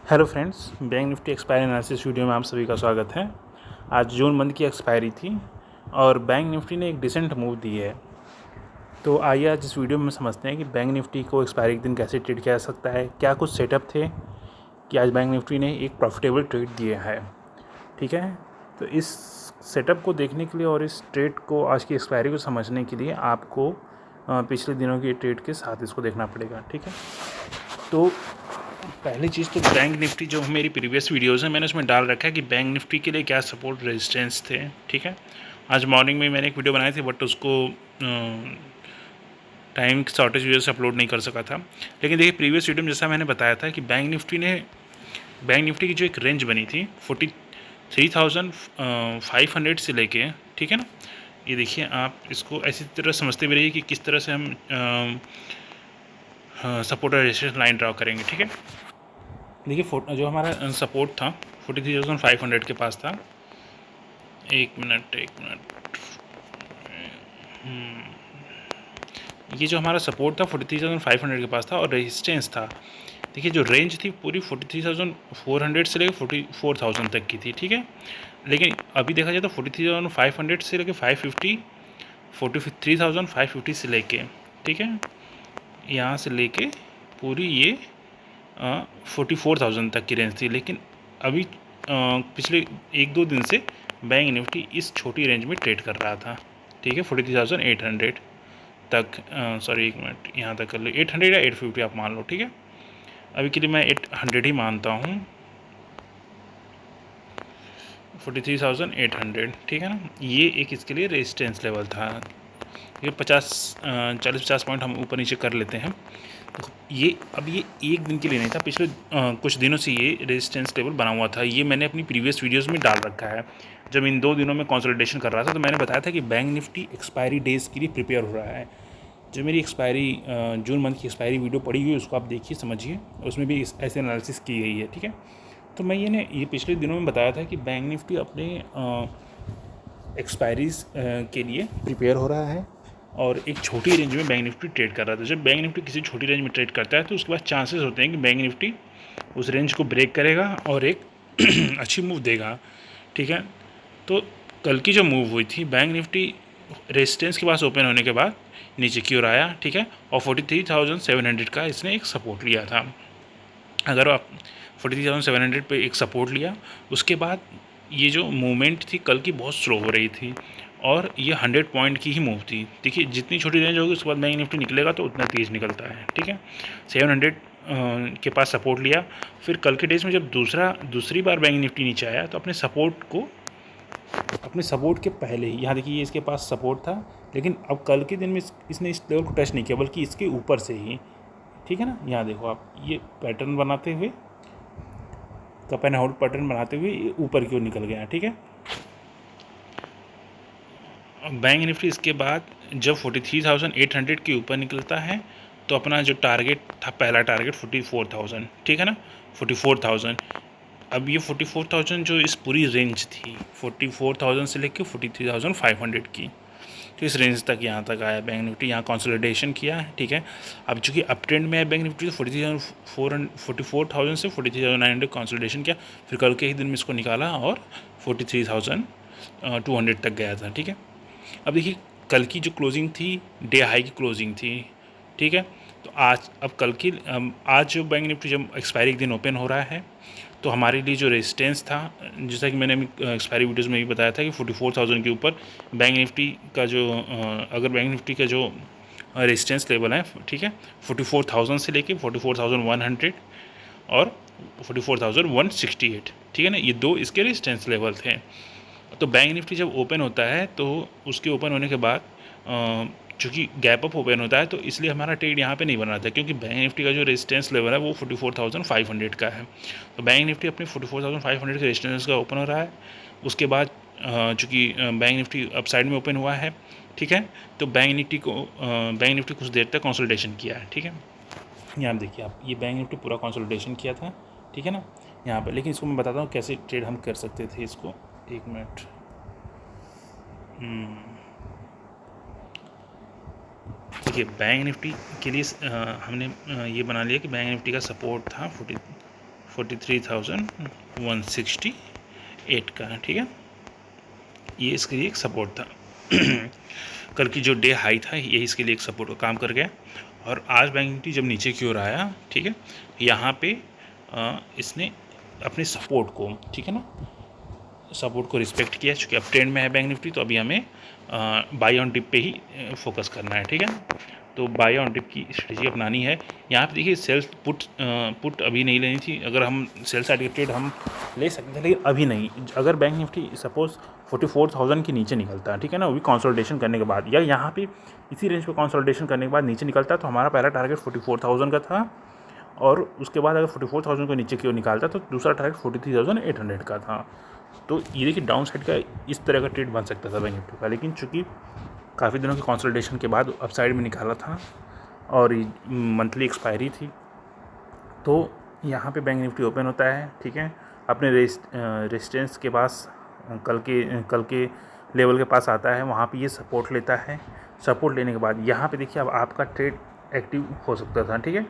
Hello friends, bank Nifty expiry analysis video में आप सभी का स्वागत है। आज जून मंथ की एक्सपायरी थी और बैंक निफ्टी ने एक डिसेंट मूव दी है। तो आइए आज इस वीडियो में समझते हैं कि बैंक निफ्टी को एक्सपायरी के दिन कैसे ट्रेड किया जा सकता है, क्या कुछ सेटअप थे कि आज बैंक निफ्टी ने एक प्रॉफिटेबल ट्रेड दिया है। ठीक है, तो इस सेटअप को देखने के लिए और इस ट्रेड को, आज की एक्सपायरी को समझने के लिए आपको पिछले दिनों की ट्रेड के साथ इसको देखना पड़ेगा। ठीक है, तो पहली चीज़ तो बैंक निफ्टी जो मेरी प्रीवियस वीडियोस हैं मैंने उसमें डाल रखा है कि बैंक निफ्टी के लिए क्या सपोर्ट रेजिस्टेंस थे। ठीक है, आज मॉर्निंग में मैंने एक वीडियो बनाई थी बट उसको टाइम शॉर्टेज वजह से अपलोड नहीं कर सका था। लेकिन देखिए, प्रीवियस वीडियो में जैसा मैंने बताया था कि बैंक निफ्टी की जो एक रेंज बनी थी 43,500 से लेके, ठीक है ना, ये देखिए आप इसको ऐसी तरह समझते भी रहिए कि किस तरह से हम सपोर्ट और रेजिस्टेंस लाइन ड्रा करेंगे। ठीक है, देखिए जो हमारा सपोर्ट था 43,500 के पास था। एक मिनट ये जो हमारा सपोर्ट था 43,500 के पास था और रेजिस्टेंस था, देखिए जो रेंज थी पूरी 43,400 से लेकर 44,000 तक की थी। ठीक है, लेकिन अभी देखा जाए तो 43,500 से लेकर 550, 43,550 से लेके, ठीक है, यहाँ से लेके पूरी ये 44,000 तक की रेंज थी। लेकिन अभी पिछले एक दो दिन से बैंक निफ्टी इस छोटी रेंज में ट्रेड कर रहा था। ठीक है, 43,800 तक, सॉरी एक मिनट, यहाँ तक कर लो 800 या 850 आप मान लो। ठीक है, अभी के लिए मैं 800 ही मानता हूँ, 43,800। ठीक है ना, ये एक इसके लिए रेजिस्टेंस लेवल था। ये 40-50 पॉइंट हम ऊपर नीचे कर लेते हैं। ये अब ये एक दिन के लिए नहीं था, पिछले कुछ दिनों से ये रेजिस्टेंस लेवल बना हुआ था। ये मैंने अपनी प्रीवियस वीडियोस में डाल रखा है। जब इन 2 दिनों में कंसोलिडेशन कर रहा था तो मैंने बताया था कि बैंक निफ्टी एक्सपायरी डेज़ के लिए प्रिपेयर हो रहा है। जो मेरी एक्सपायरी जून मंथ की एक्सपायरी वीडियो पड़ी हुई है उसको आप देखिए, समझिए, उसमें भी ऐसे एनालिसिस की गई है। ठीक है, तो मैं ये पिछले दिनों में बताया था कि बैंक निफ्टी अपने एक्सपायरीज के लिए प्रिपेयर हो रहा है और एक छोटी रेंज में बैंक निफ्टी ट्रेड कर रहा था। जब बैंक निफ्टी किसी छोटी रेंज में ट्रेड करता है तो उसके बाद चांसेस होते हैं कि बैंक निफ्टी उस रेंज को ब्रेक करेगा और एक अच्छी मूव देगा। ठीक है, तो कल की जो मूव हुई थी, बैंक निफ्टी रेजिस्टेंस के पास ओपन होने के बाद नीचे की ओर आया। ठीक है, और 43,700 का इसने एक सपोर्ट लिया था। अगर आप 43,700 पे एक सपोर्ट लिया, उसके बाद ये जो मूवमेंट थी कल की बहुत स्लो हो रही थी और ये 100 पॉइंट की ही मूव थी। देखिए, जितनी छोटी रेंज होगी उसके बाद बैंक निफ्टी निकलेगा तो उतना तेज़ निकलता है। ठीक है, 700 के पास सपोर्ट लिया। फिर कल के डेज में जब दूसरी बार बैंक निफ्टी नीचे आया तो अपने सपोर्ट के पहले ही, यहाँ देखिए ये इसके पास सपोर्ट था, लेकिन अब कल के दिन में इसने इस लेवल को टच नहीं किया बल्कि इसके ऊपर से ही। ठीक है ना, यहाँ देखो आप, ये पैटर्न बनाते हुए, कप एंड होल्ड पैटर्न बनाते हुए ये ऊपर की ओर निकल गया। ठीक है, बैंक निफ्टी इसके बाद जब 43,800 के ऊपर निकलता है तो अपना जो टारगेट था, पहला टारगेट 44,000, ठीक है ना, 44,000। अब ये 44,000 जो इस पूरी रेंज थी 44,000 से लेकर 43,500 की, तो इस रेंज तक यहाँ तक आया बैंक निफ्टी, यहाँ कंसोलिडेशन किया है। ठीक है, अब चूँकि अप ट्रेंड में है बैंक निफ्टी, तो 44,000 से 43,900 कंसोलिडेशन किया, फिर कल के ही दिन में इसको निकाला और 43,200 तक गया था। ठीक है, अब देखिए कल की जो क्लोजिंग थी डे हाई की क्लोजिंग थी। ठीक है, तो आज जो बैंक निफ्टी जब एक्सपायरी एक दिन ओपन हो रहा है तो हमारे लिए जो रेजिस्टेंस था, जैसा कि मैंने एक्सपायरी वीडियोस में भी बताया था कि 44,000 के ऊपर बैंक निफ्टी का जो अगर बैंक निफ्टी का जो रेजिस्टेंस लेवल है, ठीक है, 44,000 से लेके 44,100 और 44,168, ठीक है ना, ये दो इसके रेजिस्टेंस लेवल थे। तो बैंक निफ्टी जब ओपन होता है तो उसके ओपन होने के बाद चूँकि गैप अप ओपन होता है तो इसलिए हमारा ट्रेड यहाँ पे नहीं बन रहा था, क्योंकि बैंक निफ्टी का जो रेजिस्टेंस लेवल है वो 44,500 का है। तो बैंक निफ्टी अपने 44,500 के रेजिस्टेंस का ओपन हो रहा है। उसके बाद चूँकि बैंक निफ्टी अप साइड में ओपन हुआ है, ठीक है, तो बैंक निफ्टी कुछ देर तक कंसोलिडेशन किया है। ठीक है, यहाँ देखिए आप, ये बैंक निफ्टी पूरा कंसोलिडेशन किया था। ठीक है ना, यहाँ पर, लेकिन इसको मैं बताता हूँ कैसे ट्रेड हम कर सकते थे इसको। एक मिनट, देखिए बैंक निफ्टी के लिए हमने ये बना लिया कि बैंक निफ्टी का सपोर्ट था 43,168 का, ठीक है। ये इसके लिए एक सपोर्ट था। कल की जो डे हाई था यही इसके लिए एक सपोर्ट का काम कर गया। और आज बैंक निफ्टी जब नीचे की ओर आया, ठीक है, यहाँ पे इसने अपने सपोर्ट को, ठीक है ना, सपोर्ट को रिस्पेक्ट किया। चूँकि अब ट्रेंड में है बैंक निफ्टी, तो अभी हमें बाई ऑन डिप पे ही फोकस करना है, ठीक है। तो बाई ऑन डिप की स्ट्रेटजी अपनानी है। यहाँ पे देखिए सेल्स पुट अभी नहीं लेनी थी। अगर हम सेल साइड के ट्रेड हम ले सकते थे, लेकिन अभी नहीं। अगर बैंक निफ्टी सपोज 44,000 के नीचे निकलता है, ठीक है ना, वो भी कंसोलिडेशन करने के बाद, या यहाँ पे इसी रेंज पे कंसोलिडेशन करने के बाद नीचे निकलता है, तो हमारा पहला टारगेट 44,000 का था। और उसके बाद अगर 44,000 को नीचे की ओर निकालता तो दूसरा टारगेट 43,800 का था। तो ये देखिए डाउन साइड का इस तरह का ट्रेड बन सकता था बैंक निफ्टी का, लेकिन चूँकि काफ़ी दिनों की कंसोलिडेशन के बाद अप साइड में निकाला था और मंथली एक्सपायरी थी, तो यहाँ पे बैंक निफ्टी ओपन होता है, ठीक है, अपने रेजिस्टेंस के पास कल के लेवल के पास आता है, वहाँ पे ये सपोर्ट लेता है। सपोर्ट लेने के बाद यहाँ पे देखिए अब आपका ट्रेड एक्टिव हो सकता था, ठीक है।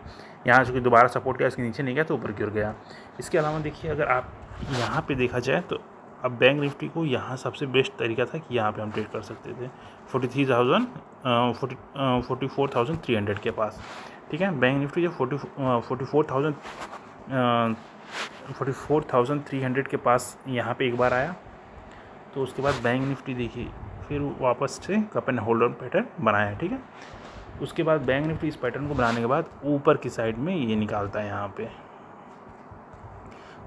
यहाँ चूँकि दोबारा सपोर्ट किया, इसके नीचे नहीं गया तो ऊपर की ओर गया। इसके अलावा देखिए अगर आप यहाँ पे देखा जाए तो अब बैंक निफ्टी को यहाँ सबसे बेस्ट तरीका था कि यहाँ पे हम ट्रेड कर सकते थे 44,300 के पास, ठीक है। बैंक निफ्टी जब 44,300 के पास यहाँ पे एक बार आया, तो उसके बाद बैंक निफ्टी देखिए फिर वापस से कप एंड होल्डर पैटर्न बनाया, ठीक है। उसके बाद बैंक निफ्टी इस पैटर्न को बनाने के बाद ऊपर की साइड में ये निकालता है यहाँ पे।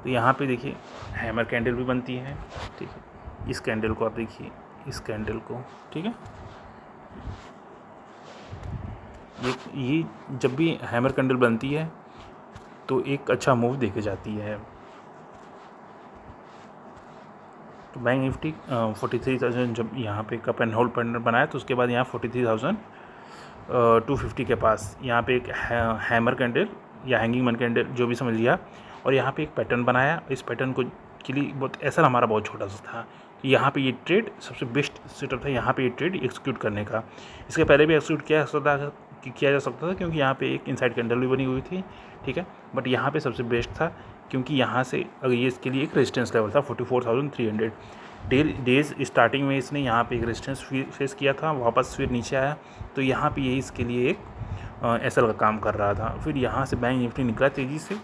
तो यहाँ पे देखिए हैमर कैंडल भी बनती है, ठीक है। इस कैंडल को आप देखिए, इस कैंडल को, ठीक है। ये जब भी हैमर कैंडल बनती है तो एक अच्छा मूव देके जाती है। तो बैंक निफ्टी 43,000 जब यहाँ पे कप एंड होल्ड पैटर्न बनाया, तो उसके बाद यहाँ 43,250 के पास यहाँ पे एक हैमर कैंडल या हैंगिंग मन कैंडल जो भी समझ लिया, और यहाँ पे एक पैटर्न बनाया। इस पैटर्न को के लिए बहुत एसएल हमारा बहुत छोटा सा था। यहाँ पे ये ट्रेड सबसे बेस्ट सेटअप था यहाँ पे ये ट्रेड एक्सिक्यूट करने का। इसके पहले भी एक्सिक्यूट किया जा सकता था क्योंकि यहाँ पे एक इनसाइड कैंडल भी बनी हुई थी, ठीक है। बट यहाँ पे सबसे बेस्ट था क्योंकि यहाँ से अगर ये इसके लिए एक रेजिस्टेंस लेवल था 44,300 डेज स्टार्टिंग में इसने यहाँ पे एक रेजिस्टेंस फेस किया था, वापस फिर नीचे आया, तो यहाँ पे ये इसके लिए एक एसएल का काम कर रहा था। फिर यहाँ से बैंक निफ्टी निकला तेज़ी से,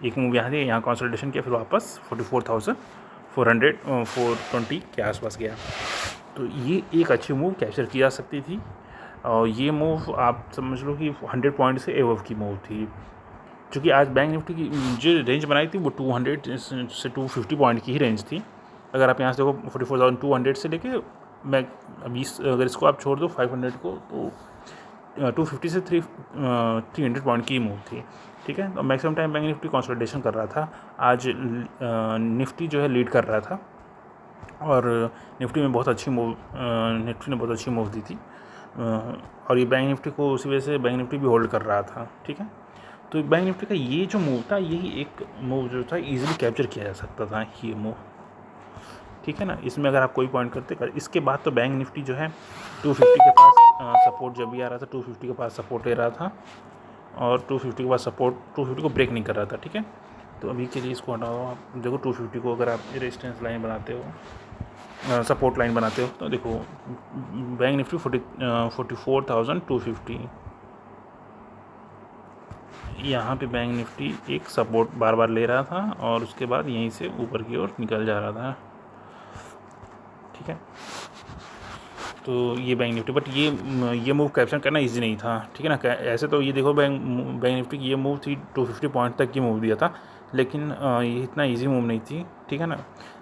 एक मूव यहाँ कंसोलिडेशन किया, फिर वापस 44,420 के आसपास गया। तो ये एक अच्छी मूव कैप्चर की जा सकती थी, और ये मूव आप समझ लो कि 100 पॉइंट से एबव की मूव थी। क्योंकि आज बैंक निफ्टी की जो रेंज बनाई थी वो 200 से 250 पॉइंट की ही रेंज थी। अगर आप यहाँ से देखो 44,200 से लेके मैं अभी अगर इसको आप छोड़ दो 500 को, तो 250 से 300 पॉइंट की मूव थी, ठीक है। तो maximum time bank Nifty consolidation कर रहा था। आज निफ्टी जो है लीड कर रहा था, और निफ्टी ने बहुत अच्छी मूव दी थी, और ये बैंक निफ्टी को उसी वजह से बैंक निफ्टी भी होल्ड कर रहा था, ठीक है। तो बैंक निफ्टी का ये जो मूव था, यही एक मूव जो था इजीली कैप्चर किया जा सकता था, ये मूव, ठीक है ना। इसमें अगर आप कोई पॉइंट करते इसके बाद तो बैंक निफ्टी जो है 250 के पास सपोर्ट जब भी आ रहा था 250 के पास सपोर्ट ले रहा था, और 250 के पास सपोर्ट 250 को ब्रेक नहीं कर रहा था, ठीक है। तो अभी के लिए इसको हटाओ। आप देखो 250 को अगर आप रेजिस्टेंस लाइन बनाते हो, सपोर्ट लाइन बनाते हो, तो देखो बैंक निफ्टी 44,250, यहाँ पे बैंक निफ्टी एक सपोर्ट बार बार ले रहा था, और उसके बाद यहीं से ऊपर की ओर निकल जा रहा था, ठीक है। तो ये बैंक निफ्टी, बट ये मूव कैप्चर करना इजी नहीं था, ठीक है ना। ऐसे तो ये देखो बैंक निफ्टी की ये मूव थी 250 पॉइंट तक की मूव दिया था, लेकिन ये इतना इजी मूव नहीं थी, ठीक है ना।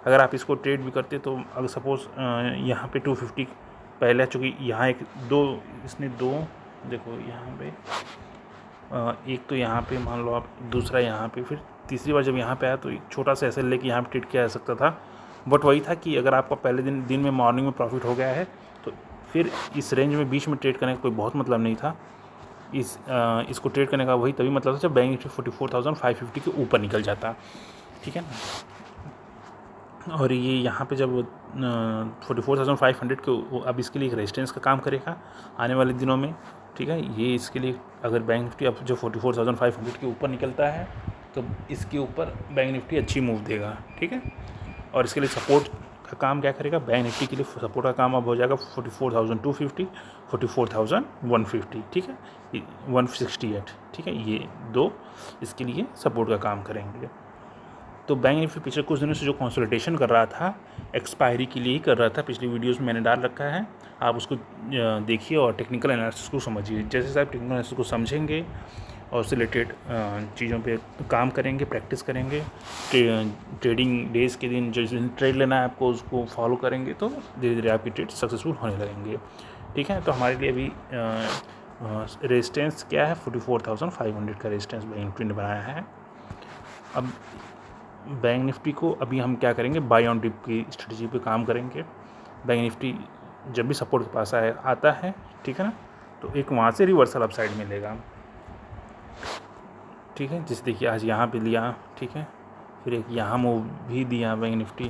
अगर आप इसको ट्रेड भी करते तो अगर सपोज़ यहाँ पे 250 पहले, चूँकि यहाँ इसने दो देखो यहाँ पे एक तो यहाँ पे मान लो आप, दूसरा यहाँ पे, फिर तीसरी बार जब यहाँ पे आया तो एक छोटा सा ऐसे लेके यहाँ पे ट्रेड किया जा सकता था। बट वही था कि अगर आपका पहले दिन में मॉर्निंग में प्रॉफिट हो गया है तो फिर इस रेंज में बीच में ट्रेड करने का कोई बहुत मतलब नहीं था। इसको ट्रेड करने का वही तभी मतलब था जब बैंक निफ्टी 44,550 के ऊपर निकल जाता, ठीक है ना। और ये यहाँ पे जब 44,500 के, अब इसके लिए एक रेजिस्टेंस का काम करेगा आने वाले दिनों में, ठीक है। ये इसके लिए अगर बैंक निफ्टी अब जो 44,500 के ऊपर निकलता है तो इसके ऊपर बैंक निफ्टी अच्छी मूव देगा, ठीक है। और इसके लिए सपोर्ट का काम क्या करेगा, बैंक निफ्टी के लिए सपोर्ट का काम अब हो जाएगा 44,250, 44,150, ठीक है, 168, ठीक है, ये दो इसके लिए सपोर्ट का काम करेंगे। तो बैंक निफ्टी पिछले कुछ दिनों से जो कंसोलिडेशन कर रहा था, एक्सपायरी के लिए ही कर रहा था। पिछली वीडियोस में मैंने डाल रखा है, आप उसको देखिए और टेक्निकल एनालिसिस को समझिए। जैसे आप टेक्निकल एनालिसिस को समझेंगे और उससे रिलेटेड चीज़ों पे काम करेंगे, प्रैक्टिस करेंगे, ट्रेडिंग डेज के दिन जिस दिन ट्रेड लेना है आपको उसको फॉलो करेंगे तो धीरे धीरे आपकी ट्रेड सक्सेसफुल होने लगेंगे, ठीक है। तो हमारे लिए अभी रेजिस्टेंस क्या है, 44,500 का रेजिस्टेंस बैंक निफ्टी ने बनाया है। अब बैंक निफ्टी को अभी हम क्या करेंगे, बाय ऑन डिप की स्ट्रेटजी पे काम करेंगे। बैंक निफ्टी जब भी सपोर्ट के पास आता है, ठीक है ना, तो एक वहाँ से रिवर्सल अप साइड मिलेगा, ठीक है। जैसे देखिए आज यहाँ पे लिया, ठीक है, फिर एक यहाँ मूव भी दिया बैंक निफ्टी,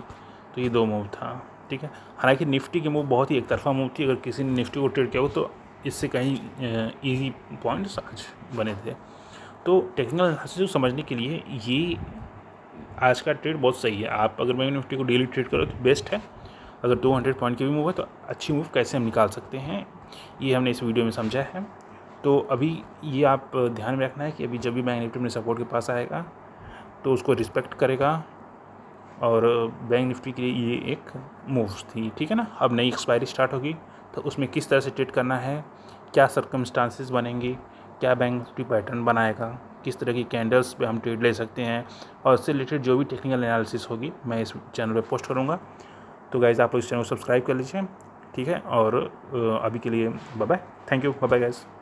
तो ये दो मूव था, ठीक है। हालांकि निफ्टी की मूव बहुत ही एक तरफा मूव थी। अगर किसी ने निफ्टी को ट्रेड किया हो तो इससे कहीं ईजी पॉइंट्स आज बने थे। तो टेक्निकल एनालिसिस समझने के लिए ये आज का ट्रेड बहुत सही है। आप अगर बैंक निफ्टी को डेली ट्रेड करो तो बेस्ट है। अगर 200 पॉइंट की भी मूव है तो अच्छी मूव कैसे हम निकाल सकते हैं, ये हमने इस वीडियो में समझा है। तो अभी ये आप ध्यान में रखना है कि अभी जब भी बैंक निफ्टी में सपोर्ट के पास आएगा तो उसको रिस्पेक्ट करेगा, और बैंक निफ्टी के लिए ये एक मूव थी, ठीक है ना। अब नई एक्सपायरी स्टार्ट होगी तो उसमें किस तरह से ट्रेड करना है, क्या सर्कमस्टांसेस बनेंगी, क्या बैंक निफ्टी पैटर्न बनाएगा, किस तरह की कैंडल्स पे हम ट्रेड ले सकते हैं, और इससे रिलेटेड जो भी टेक्निकल एनालिसिस होगी मैं इस चैनल पे पोस्ट करूँगा। तो गाइज़ आप इस चैनल को सब्सक्राइब कर लीजिए, ठीक है। और अभी के लिए bye bye, thank you, bye bye guys.